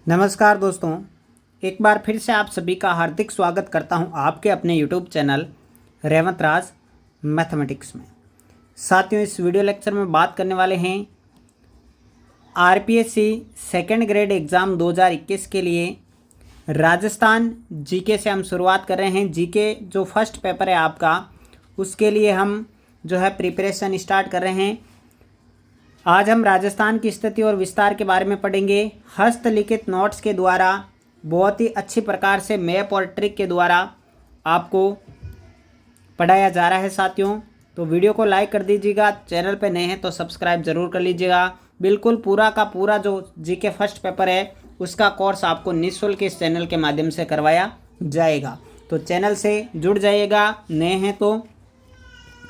नमस्कार दोस्तों, एक बार फिर से आप सभी का हार्दिक स्वागत करता हूं आपके अपने YouTube चैनल रेवंत राज मैथमेटिक्स में। साथियों, इस वीडियो लेक्चर में बात करने वाले हैं आरपीएससी सेकेंड ग्रेड एग्ज़ाम 2021 के लिए राजस्थान जीके से हम शुरुआत कर रहे हैं। जीके जो फर्स्ट पेपर है आपका, उसके लिए हम जो है प्रिपरेशन स्टार्ट कर रहे हैं। आज हम राजस्थान की स्थिति और विस्तार के बारे में पढ़ेंगे। हस्तलिखित नोट्स के द्वारा बहुत ही अच्छी प्रकार से मैप और ट्रिक के द्वारा आपको पढ़ाया जा रहा है साथियों। तो वीडियो को लाइक कर दीजिएगा, चैनल पे नए हैं तो सब्सक्राइब ज़रूर कर लीजिएगा। बिल्कुल पूरा का पूरा जो जीके फर्स्ट पेपर है उसका कोर्स आपको निःशुल्क इस चैनल के माध्यम से करवाया जाएगा, तो चैनल से जुड़ जाइएगा नए हैं तो।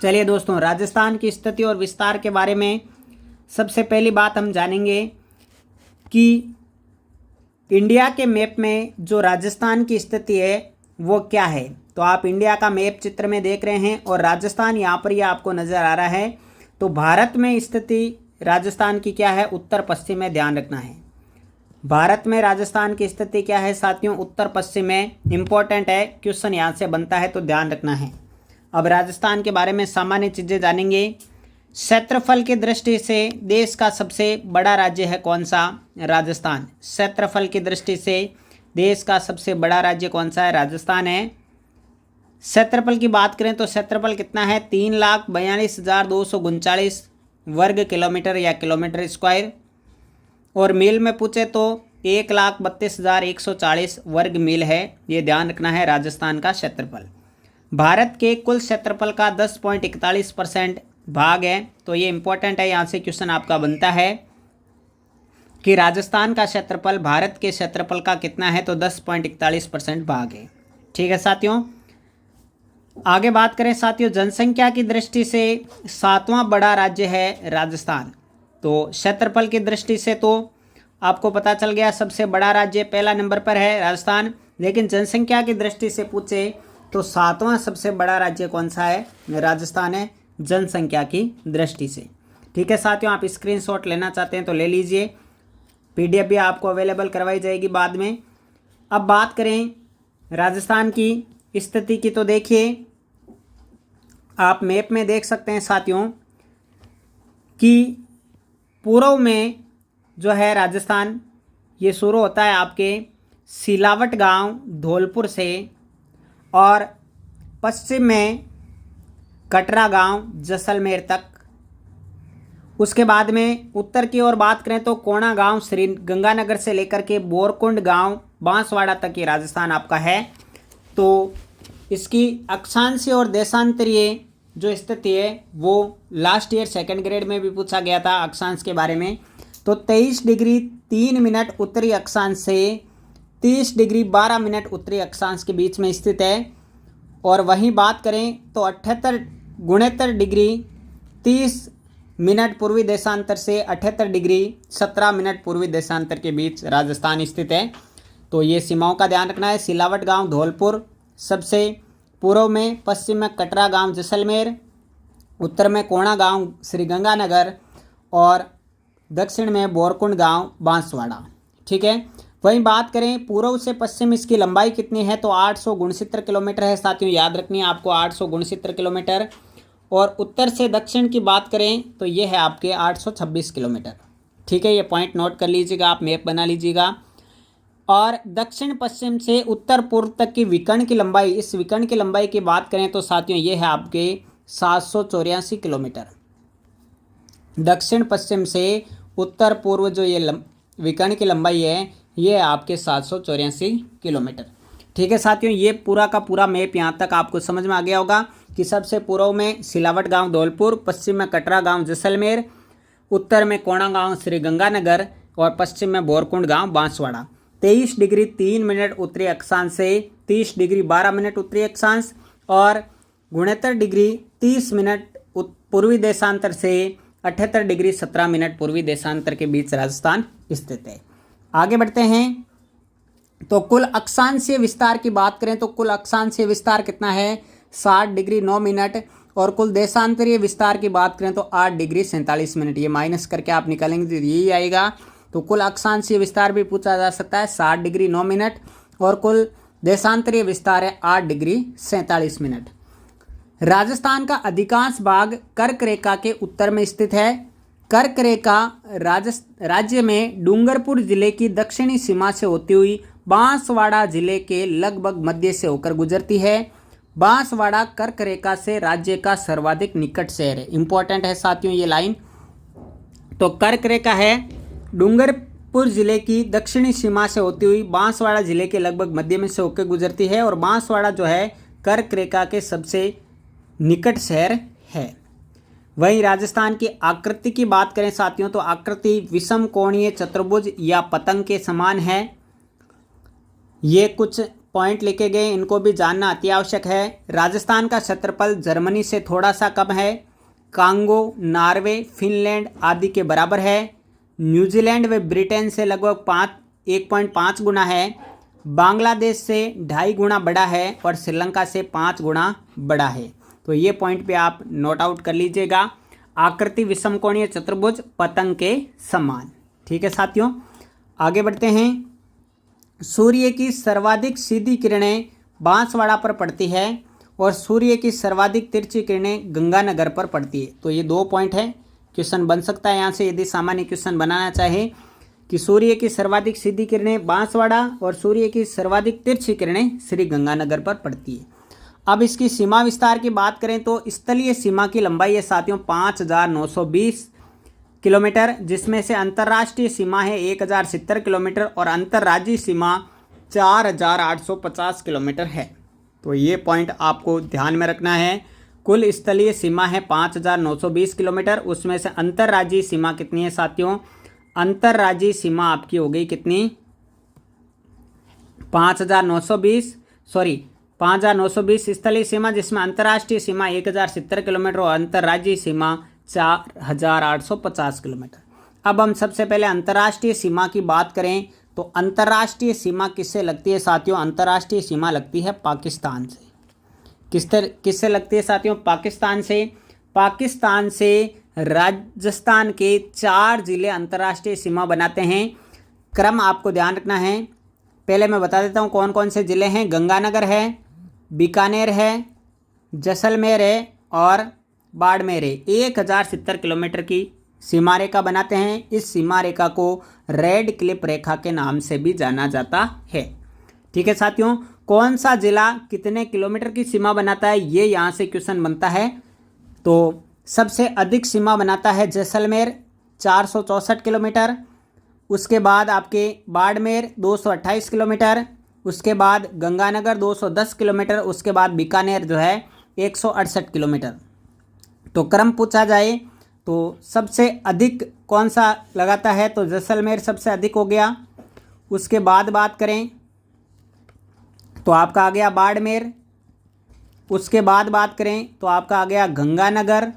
चलिए दोस्तों, राजस्थान की स्थिति और विस्तार के बारे में सबसे पहली बात हम जानेंगे कि इंडिया के मैप में जो राजस्थान की स्थिति है वो क्या है। तो आप इंडिया का मैप चित्र में देख रहे हैं और राजस्थान यहाँ पर यह आपको नज़र आ रहा है। तो भारत में स्थिति राजस्थान की क्या है, उत्तर पश्चिम में ध्यान रखना है। भारत में राजस्थान की स्थिति क्या है साथियों, उत्तर पश्चिम में। इंपॉर्टेंट है, क्वेश्चन यहाँ से बनता है तो ध्यान रखना है। अब राजस्थान के बारे में सामान्य चीज़ें जानेंगे। क्षेत्रफल की दृष्टि से देश का सबसे बड़ा राज्य है कौन सा, राजस्थान। क्षेत्रफल की दृष्टि से देश का सबसे बड़ा राज्य कौन सा है, राजस्थान है। क्षेत्रफल की बात करें तो क्षेत्रफल कितना है, 3,42,239 वर्ग किलोमीटर या किलोमीटर स्क्वायर। और मील में पूछे तो 1,32,140 वर्ग मील है। ये ध्यान रखना है राजस्थान का क्षेत्रफल। भारत के कुल क्षेत्रफल का 10.41% भाग है। तो ये इंपॉर्टेंट है, यहाँ से क्वेश्चन आपका बनता है कि राजस्थान का क्षेत्रफल भारत के क्षेत्रफल का कितना है, तो 10.41% भाग है। ठीक है साथियों, आगे बात करें साथियों, जनसंख्या की दृष्टि से 7वां बड़ा राज्य है राजस्थान। तो क्षेत्रफल की दृष्टि से तो आपको पता चल गया सबसे बड़ा राज्य पहला नंबर पर है राजस्थान। लेकिन जनसंख्या की दृष्टि से पूछे तो 7वां सबसे बड़ा राज्य कौन सा है, राजस्थान है जनसंख्या की दृष्टि से। ठीक है साथियों, आप स्क्रीनशॉट लेना चाहते हैं तो ले लीजिए, पीडीएफ भी आपको अवेलेबल करवाई जाएगी बाद में। अब बात करें राजस्थान की स्थिति की, तो देखिए आप मैप में देख सकते हैं साथियों कि पूर्व में जो है राजस्थान, ये शुरू होता है आपके सिलावट गांव धौलपुर से, और पश्चिम में कटरा गांव जैसलमेर तक। उसके बाद में उत्तर की ओर बात करें तो कोणा गांव श्री गंगानगर से लेकर के बोरकुंड गांव बांसवाड़ा तक ये राजस्थान आपका है। तो इसकी अक्षांशीय और देशांतरीय जो स्थिति है वो लास्ट ईयर सेकंड ग्रेड में भी पूछा गया था अक्षांश के बारे में। तो 23 डिग्री 3 मिनट उत्तरी अक्षांश से 30 डिग्री 12 मिनट उत्तरी अक्षांश के बीच में स्थित है। और वहीं बात करें तो 78 डिग्री 30 मिनट पूर्वी देशांतर से 78 डिग्री 17 मिनट पूर्वी देशांतर के बीच राजस्थान स्थित है। तो ये सीमाओं का ध्यान रखना है। सिलावट गांव धौलपुर सबसे पूर्व में, पश्चिम में कटरा गांव जैसलमेर, उत्तर में कोणा गांव श्री गंगानगर और दक्षिण में बोरकुंड गांव बांसवाड़ा। ठीक है, वहीं बात करें पूर्व से पश्चिम, इसकी लंबाई कितनी है, तो 869 किलोमीटर है साथियों। याद रखनी है आपको 869 किलोमीटर। और उत्तर से दक्षिण की बात करें तो ये है आपके 826 किलोमीटर। ठीक है, ये पॉइंट नोट कर लीजिएगा, आप मैप बना लीजिएगा। और दक्षिण पश्चिम से उत्तर पूर्व तक की विकर्ण की लंबाई, इस विकर्ण की लंबाई की बात करें तो साथियों ये है आपके 784 किलोमीटर। दक्षिण पश्चिम से उत्तर पूर्व जो ये विकर्ण की लंबाई है ये आपके 784 किलोमीटर। ठीक है साथियों, ये पूरा का पूरा मैप यहाँ तक आपको समझ में आ गया होगा कि सबसे पूर्व में सिलावट गांव धौलपुर, पश्चिम में कटरा गांव जैसलमेर, उत्तर में कोणा गांव श्री गंगानगर और पश्चिम में बोरकुंड गांव बांसवाड़ा। 23 डिग्री 3 मिनट उत्तरी अक्षांश से 30 डिग्री 12 मिनट उत्तरी अक्षांश और 69 डिग्री 30 मिनट पूर्वी देशांतर से 78 डिग्री 17 मिनट पूर्वी देशांतर के बीच राजस्थान स्थित है। आगे बढ़ते हैं। तो कुल अक्षांशीय विस्तार की बात करें तो कुल अक्षांशीय विस्तार कितना है, 60 डिग्री 9 मिनट। और कुल देशांतरीय विस्तार की बात करें तो 8 डिग्री 47 मिनट। ये माइनस करके आप निकालेंगे तो यही आएगा। तो कुल अक्षांशीय विस्तार भी पूछा जा सकता है 60 डिग्री 9 मिनट, और कुल देशांतरीय विस्तार है 8 डिग्री 47 मिनट। राजस्थान का अधिकांश भाग कर्क रेखा के उत्तर में स्थित है। कर्क रेखा राज्य में डूंगरपुर जिले की दक्षिणी सीमा से होती हुई बांसवाड़ा जिले के लगभग मध्य से होकर गुजरती है। बांसवाड़ा कर्क रेखा से राज्य का सर्वाधिक निकट शहर है। इंपॉर्टेंट है साथियों ये लाइन। तो कर्क रेखा है डूंगरपुर जिले की दक्षिणी सीमा से होती हुई बांसवाड़ा जिले के लगभग मध्य में से होकर गुजरती है, और बांसवाड़ा जो है कर्क रेखा के सबसे निकट शहर है। वहीं राजस्थान की आकृति की बात करें साथियों, तो आकृति विषम कोणीय चतुर्भुज या पतंग के समान है। ये कुछ पॉइंट लिखे गए, इनको भी जानना अति आवश्यक है। राजस्थान का क्षेत्रफल जर्मनी से थोड़ा सा कम है। कांगो, नॉर्वे, फिनलैंड आदि के बराबर है। न्यूजीलैंड व ब्रिटेन से लगभग 1.5 गुना है। बांग्लादेश से 2.5 गुना बड़ा है, और श्रीलंका से 5 गुना बड़ा है। तो ये पॉइंट पे आप नोट आउट कर लीजिएगा। आकृति विषमकोणीय चतुर्भुज पतंग के समान। ठीक है साथियों, आगे बढ़ते हैं। सूर्य की सर्वाधिक सीधी किरणें बांसवाड़ा पर पड़ती है, और सूर्य की सर्वाधिक तिरछी किरणें गंगानगर पर पड़ती है। तो ये 2 पॉइंट है, क्वेश्चन बन सकता है यहाँ से यदि सामान्य क्वेश्चन बनाना चाहे कि सूर्य की सर्वाधिक सीधी किरणें बांसवाड़ा और सूर्य की सर्वाधिक तिरछी किरणें श्री गंगानगर पर पड़ती है। अब इसकी सीमा विस्तार की बात करें तो स्थलीय सीमा की लंबाई है साथियों 5,920 किलोमीटर, जिसमें से अंतर्राष्ट्रीय सीमा है 1,070 किलोमीटर और अंतर्राज्यीय सीमा 4,850 किलोमीटर है। तो ये पॉइंट आपको ध्यान में रखना है। कुल स्थलीय सीमा है 5,920 किलोमीटर, उसमें से अंतर्राज्यीय सीमा कितनी है साथियों? अंतर्राज्यीय सीमा आपकी हो गई कितनी? 5,920 स्थलीय सीमा, जिसमें अंतर्राष्ट्रीय सीमा 1,070 किलोमीटर और अंतर्राज्यीय सीमा 4,850 किलोमीटर। अब हम सबसे पहले अंतर्राष्ट्रीय सीमा की बात करें तो अंतर्राष्ट्रीय सीमा किससे लगती है साथियों? अंतर्राष्ट्रीय सीमा लगती है पाकिस्तान से। किससे लगती है साथियों? पाकिस्तान से। पाकिस्तान से राजस्थान के 4 जिले अंतर्राष्ट्रीय सीमा बनाते हैं। क्रम आपको ध्यान रखना है। पहले मैं बता देता हूँ कौन कौन से जिले हैं। गंगानगर है, बीकानेर है, जैसलमेर है और बाड़मेर है। 1,070 किलोमीटर की सीमा रेखा बनाते हैं। इस सीमा रेखा को रेड क्लिप रेखा के नाम से भी जाना जाता है। ठीक है साथियों, कौन सा जिला कितने किलोमीटर की सीमा बनाता है ये यहाँ से क्वेश्चन बनता है। तो सबसे अधिक सीमा बनाता है जैसलमेर 464 किलोमीटर, उसके बाद आपके बाड़मेर 228 किलोमीटर, उसके बाद गंगानगर 210 किलोमीटर, उसके बाद बीकानेर जो है 168 किलोमीटर। तो क्रम पूछा जाए तो सबसे अधिक कौन सा लगाता है तो जैसलमेर सबसे अधिक हो गया। उसके बाद बात करें तो आपका आ गया बाड़मेर, उसके बाद बात करें तो आपका आ गया गंगानगर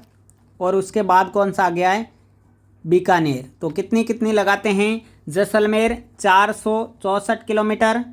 और उसके बाद कौन सा आ गया है? बीकानेर। तो कितनी कितनी लगाते हैं? जैसलमेर 464 किलोमीटर,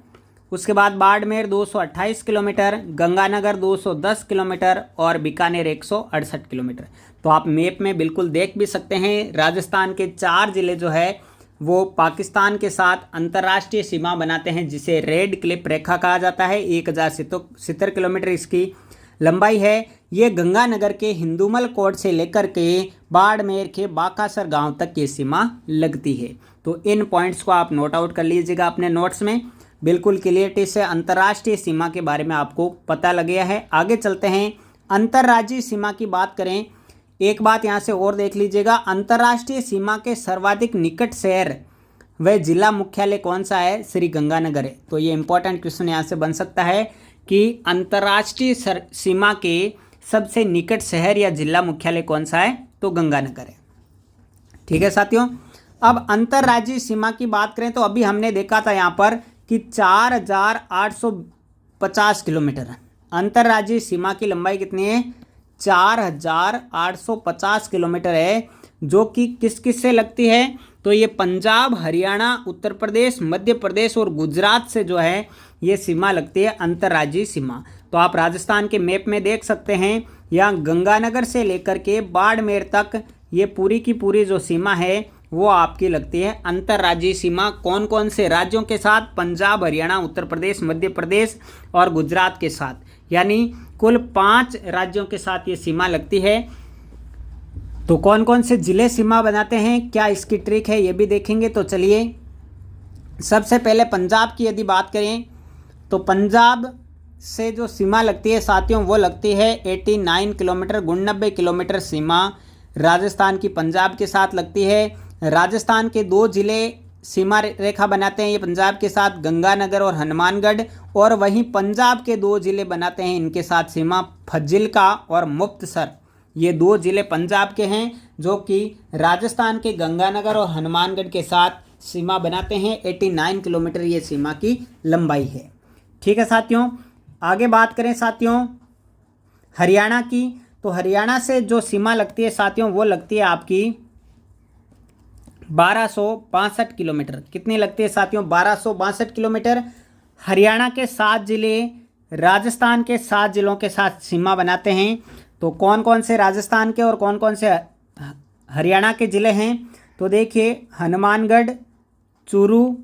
उसके बाद बाड़मेर 228 किलोमीटर, गंगानगर 210 किलोमीटर और बीकानेर 168 किलोमीटर। तो आप मैप में बिल्कुल देख भी सकते हैं राजस्थान के 4 जिले जो है वो पाकिस्तान के साथ अंतर्राष्ट्रीय सीमा बनाते हैं, जिसे रेड क्लिप रेखा कहा जाता है। 1,070 किलोमीटर इसकी लंबाई है। ये गंगानगर के हिंदूमल कोट से लेकर के बाड़मेर के बाकासर गांव तक की सीमा लगती है। तो इन पॉइंट्स को आप नोट आउट कर लीजिएगा अपने नोट्स में। बिल्कुल क्लियरिटी से अंतर्राष्ट्रीय सीमा के बारे में आपको पता लग गया है। आगे चलते हैं। अंतर्राज्यीय सीमा की बात करें, एक बात यहाँ से और देख लीजिएगा, अंतर्राष्ट्रीय सीमा के सर्वाधिक निकट शहर व जिला मुख्यालय कौन सा है? श्री गंगानगर है। तो ये इंपॉर्टेंट क्वेश्चन यहाँ से बन सकता है कि अंतर्राष्ट्रीय सीमा के सबसे निकट शहर या जिला मुख्यालय कौन सा है? तो गंगानगर है। ठीक है साथियों, अब अंतर्राज्यीय सीमा की बात करें तो अभी हमने देखा था यहाँ पर कि 4,850 किलोमीटर अंतर्राज्यीय सीमा की लंबाई कितनी है? 4,850 किलोमीटर है, जो कि किस किस से लगती है? तो ये पंजाब, हरियाणा, उत्तर प्रदेश, मध्य प्रदेश और गुजरात से जो है ये सीमा लगती है अंतर्राज्यीय सीमा। तो आप राजस्थान के मैप में देख सकते हैं, यहाँ गंगानगर से लेकर के बाड़मेर तक ये पूरी की पूरी जो सीमा है वो आपकी लगती है अंतर्राज्यीय सीमा। कौन कौन से राज्यों के साथ? पंजाब, हरियाणा, उत्तर प्रदेश, मध्य प्रदेश और गुजरात के साथ, यानी कुल 5 राज्यों के साथ ये सीमा लगती है। तो कौन कौन से जिले सीमा बनाते हैं, क्या इसकी ट्रिक है, ये भी देखेंगे। तो चलिए सबसे पहले पंजाब की यदि बात करें तो पंजाब से जो सीमा लगती है साथियों वो लगती है 89 किलोमीटर, 89 किलोमीटर सीमा राजस्थान की पंजाब के साथ लगती है। राजस्थान के 2 जिले सीमा रेखा बनाते हैं ये पंजाब के साथ, गंगानगर और हनुमानगढ़। और वहीं पंजाब के 2 जिले बनाते हैं इनके साथ सीमा, फजिल्का और मुक्तसर। ये 2 जिले पंजाब के हैं जो कि राजस्थान के गंगानगर और हनुमानगढ़ के साथ सीमा बनाते हैं। 89 किलोमीटर ये सीमा की लंबाई है। ठीक है साथियों, आगे बात करें साथियों हरियाणा की, तो हरियाणा से जो सीमा लगती है साथियों वो लगती है आपकी 1262 किलोमीटर। कितनी लगती है साथियों? 1262 किलोमीटर। हरियाणा के 7 जिले राजस्थान के 7 जिलों के साथ सीमा बनाते हैं। तो कौन कौन से राजस्थान के और कौन कौन से हरियाणा के ज़िले हैं? तो देखिए हनुमानगढ़, चूरू,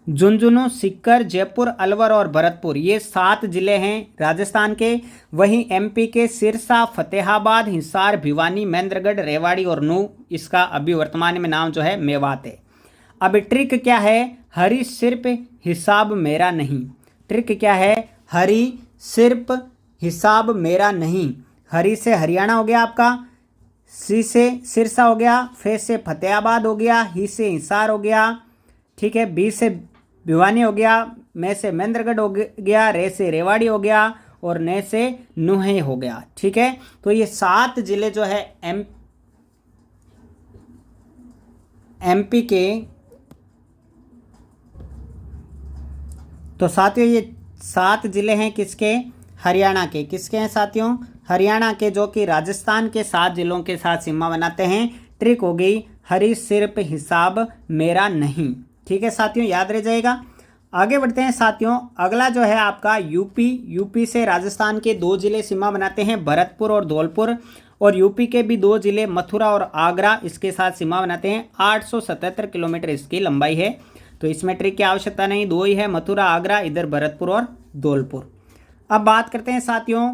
झुंझुनू, सीकर, जयपुर, अलवर और भरतपुर, ये 7 जिले हैं राजस्थान के। वहीं एमपी के सिरसा, फतेहाबाद, हिसार, भिवानी, महेंद्रगढ़, रेवाड़ी और नूह, इसका अभी वर्तमान में नाम जो है मेवात है। अब ट्रिक क्या है? हरी सिर्फ हिसाब मेरा नहीं। ट्रिक क्या है? हरी सिर्फ हिसाब मेरा नहीं। हरी से हरियाणा हो गया आपका, सी से सिरसा हो गया, फे से फतेहाबाद हो गया, ही से हिसार हो गया, ठीक है, बी से भिवानी हो गया, मैं से महेंद्रगढ़ हो गया, रे से रेवाड़ी हो गया और ने से नुहे हो गया। ठीक है, तो ये 7 जिले जो है एमपी के, तो साथियों ये 7 जिले हैं किसके? हरियाणा के। किसके हैं साथियों? हरियाणा के, जो कि राजस्थान के 7 जिलों के साथ सीमा बनाते हैं। ट्रिक हो गई हरी सिर्फ हिसाब मेरा नहीं। ठीक है साथियों, याद रह जाएगा। आगे बढ़ते हैं साथियों, अगला जो है आपका यूपी। यूपी से राजस्थान के 2 जिले सीमा बनाते हैं, भरतपुर और धौलपुर। और यूपी के भी 2 जिले मथुरा और आगरा इसके साथ सीमा बनाते हैं। 877 किलोमीटर इसकी लंबाई है। तो इसमें ट्रिक की आवश्यकता नहीं, 2 ही है, मथुरा, आगरा, इधर भरतपुर और धौलपुर। अब बात करते हैं साथियों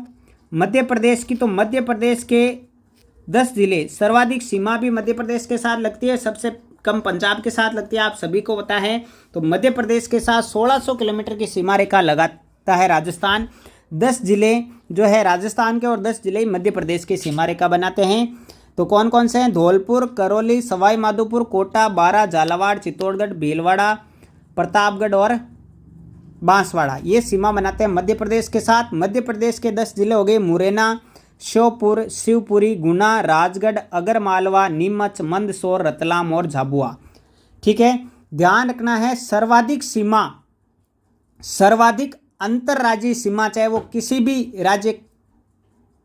मध्य प्रदेश की। तो मध्य प्रदेश के 10 जिले, सर्वाधिक सीमा भी मध्य प्रदेश के साथ लगती है, सबसे कम पंजाब के साथ लगती है, आप सभी को पता है। तो मध्य प्रदेश के साथ 1600 किलोमीटर की सीमा रेखा लगाता है राजस्थान। 10 जिले जो है राजस्थान के और 10 जिले मध्य प्रदेश की सीमा रेखा बनाते हैं। तो कौन कौन से हैं? धौलपुर, करौली, सवाई माधोपुर, कोटा, बारा, झालावाड़, चित्तौड़गढ़, भीलवाड़ा, प्रतापगढ़ और बांसवाड़ा, ये सीमा बनाते हैं मध्य प्रदेश के साथ। मध्य प्रदेश के 10 जिले हो गए मुरैना, श्योपुर, शिवपुरी, गुना, राजगढ़, अगरमालवा, नीमच, मंदसौर, रतलाम और झाबुआ। ठीक है, ध्यान रखना है सर्वाधिक सीमा, सर्वाधिक अंतर्राज्यीय सीमा, चाहे वो किसी भी राज्य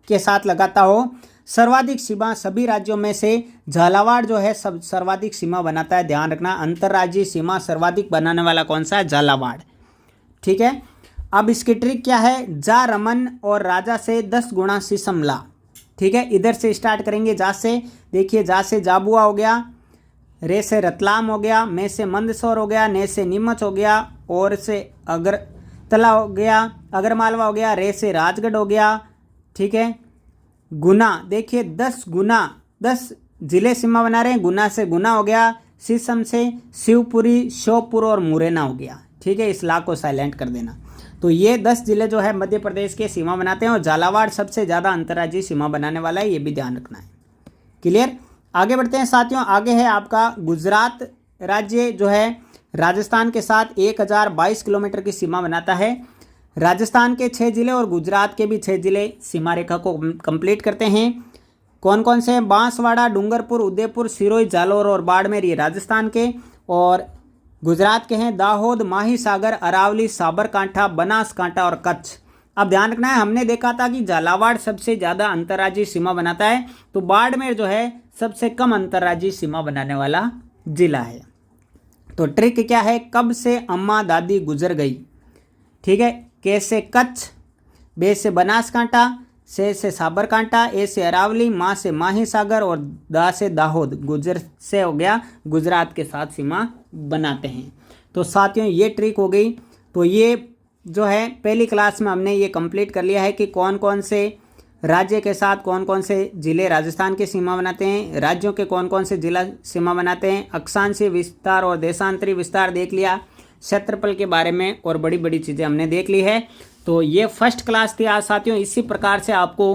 के साथ लगाता हो, सर्वाधिक सीमा सभी राज्यों में से झालावाड़ जो है सब सर्वाधिक सीमा बनाता है। ध्यान रखना, अंतर्राज्यीय सीमा सर्वाधिक बनाने वाला कौन सा है? झालावाड़। ठीक है, अब इसकी ट्रिक क्या है? जा रमन और राजा से 10 गुणा सिसमला। ठीक है, इधर से स्टार्ट करेंगे, जा से। देखिए जा से झाबुआ हो गया, रे से रतलाम हो गया, मैं से मंदसौर हो गया, ने से नीमच हो गया, और से अगरतला हो गया, अगरमालवा हो गया, रे से राजगढ़ हो गया। ठीक है, गुना, देखिए 10 गुना, 10 जिले सीमा बना रहे हैं। गुना से गुना हो गया, शीशम से शिवपुरी, श्योपुर और मुरैना हो गया। ठीक है, इस ला को साइलेंट कर देना। तो ये 10 जिले जो है मध्य प्रदेश के सीमा बनाते हैं और झालावाड़ सबसे ज़्यादा अंतर्राज्यीय सीमा बनाने वाला है, ये भी ध्यान रखना है। क्लियर? आगे बढ़ते हैं साथियों, आगे है आपका गुजरात राज्य जो है राजस्थान के साथ 1022 किलोमीटर की सीमा बनाता है। राजस्थान के 6 जिले और गुजरात के भी 6 जिले सीमा रेखा को कंप्लीट करते हैं। कौन कौन से हैं? बांसवाड़ा, डूंगरपुर, उदयपुर, सिरोही, जालोर और बाड़मेर, ये राजस्थान के। और गुजरात के हैं दाहोद, माहीसागर, अरावली, साबरकांठा, बनासकांठा और कच्छ। अब ध्यान रखना है, हमने देखा था कि झालावाड़ सबसे ज़्यादा अंतर्राज्यीय सीमा बनाता है, तो बाड़मेर जो है सबसे कम अंतर्राज्यीय सीमा बनाने वाला जिला है। तो ट्रिक क्या है? कब से अम्मा दादी गुजर गई। ठीक है, के से कच्छ, बे से बनासकांठा, से साबरकांठा, ए से अरावली, मा से माही सागर और दा से दाहोद। गुजर से हो गया गुजरात के साथ सीमा बनाते हैं। तो साथियों ये ट्रिक हो गई। तो ये जो है पहली क्लास में हमने ये कंप्लीट कर लिया है कि कौन कौन से राज्य के साथ कौन कौन से जिले राजस्थान की सीमा बनाते हैं, राज्यों के कौन कौन से जिला सीमा बनाते हैं, अक्षांशीय विस्तार और देशांतरी विस्तार देख लिया, क्षेत्रफल के बारे में और बड़ी बड़ी चीज़ें हमने देख ली है। तो ये फर्स्ट क्लास थी आज साथियों। इसी प्रकार से आपको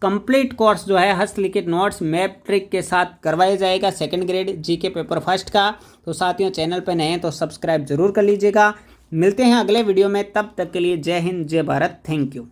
कंप्लीट कोर्स जो है हस्तलिखित नोट्स मैप ट्रिक के साथ करवाया जाएगा second grade GK paper first का। तो साथियों चैनल पर नए हैं तो सब्सक्राइब जरूर कर लीजिएगा। मिलते हैं अगले वीडियो में, तब तक के लिए जय हिंद जय भारत, थैंक यू।